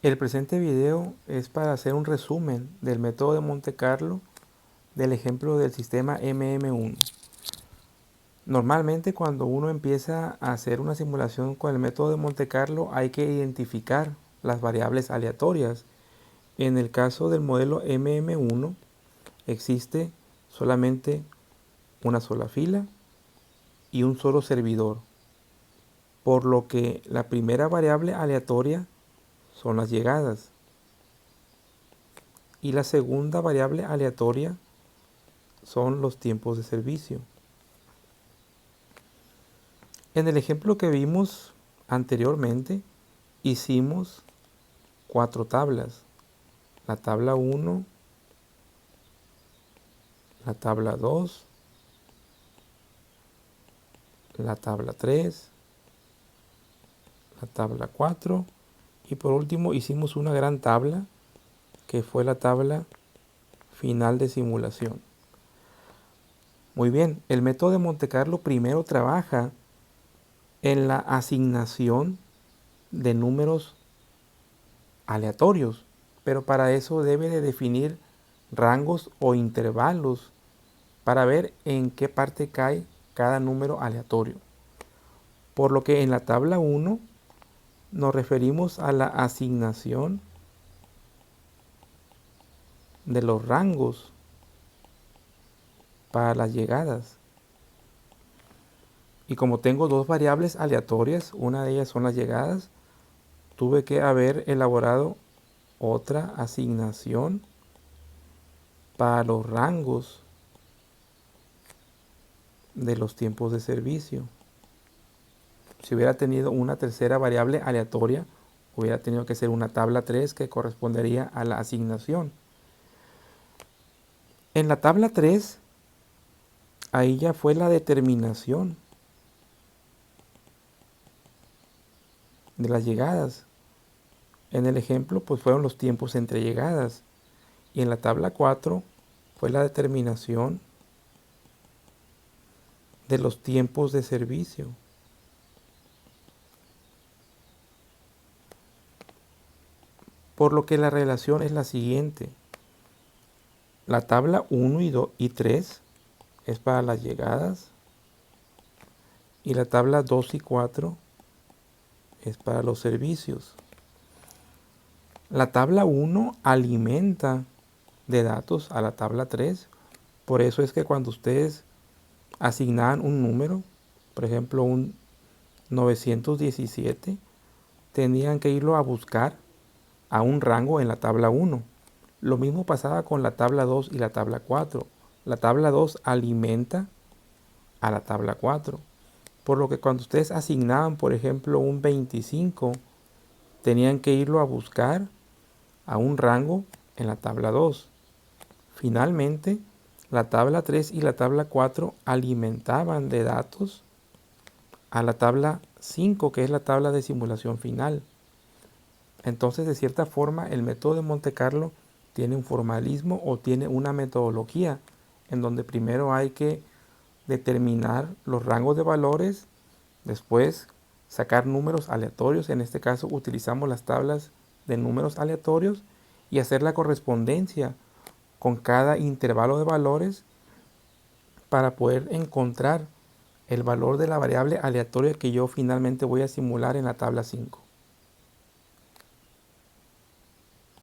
El presente video es para hacer un resumen del método de Monte Carlo del ejemplo del sistema MM1. Normalmente cuando uno empieza a hacer una simulación con el método de Monte Carlo hay que identificar las variables aleatorias. En el caso del modelo MM1 existe solamente una sola fila y un solo servidor, por lo que la primera variable aleatoria son las llegadas y la segunda variable aleatoria son los tiempos de servicio. En el ejemplo que vimos anteriormente hicimos 4 tablas: la tabla 1, la tabla 2, la tabla 3, la tabla 4 y por último hicimos una gran tabla que fue la tabla final de simulación. Muy bien, el método de Monte Carlo primero trabaja en la asignación de números aleatorios, pero para eso debe de definir rangos o intervalos para ver en qué parte cae cada número aleatorio. Por lo que en la tabla 1 nos referimos a la asignación de los rangos para las llegadas. Y como tengo dos variables aleatorias, una de ellas son las llegadas, tuve que haber elaborado otra asignación para los rangos de los tiempos de servicio. Si hubiera tenido una tercera variable aleatoria, hubiera tenido que ser una tabla 3 que correspondería a la asignación. En la tabla 3, ahí ya fue la determinación de las llegadas. En el ejemplo, pues fueron los tiempos entre llegadas. Y en la tabla 4 fue la determinación de los tiempos de servicio. Por lo que la relación es la siguiente. La tabla 1 y 3 es para las llegadas y la tabla 2 y 4 es para los servicios. La tabla 1 alimenta de datos a la tabla 3. Por eso es que cuando ustedes asignaban un número, por ejemplo un 917, tenían que irlo a buscar a un rango en la tabla 1. Lo mismo pasaba con la tabla 2 y la tabla 4. La tabla 2 alimenta a la tabla 4. Por lo que cuando ustedes asignaban, por ejemplo, un 25, tenían que irlo a buscar a un rango en la tabla 2. Finalmente, la tabla 3 y la tabla 4 alimentaban de datos a la tabla 5, que es la tabla de simulación final. Entonces, de cierta forma, el método de Monte Carlo tiene un formalismo o tiene una metodología en donde primero hay que determinar los rangos de valores, después sacar números aleatorios, en este caso utilizamos las tablas de números aleatorios, y hacer la correspondencia con cada intervalo de valores para poder encontrar el valor de la variable aleatoria que yo finalmente voy a simular en la tabla 5.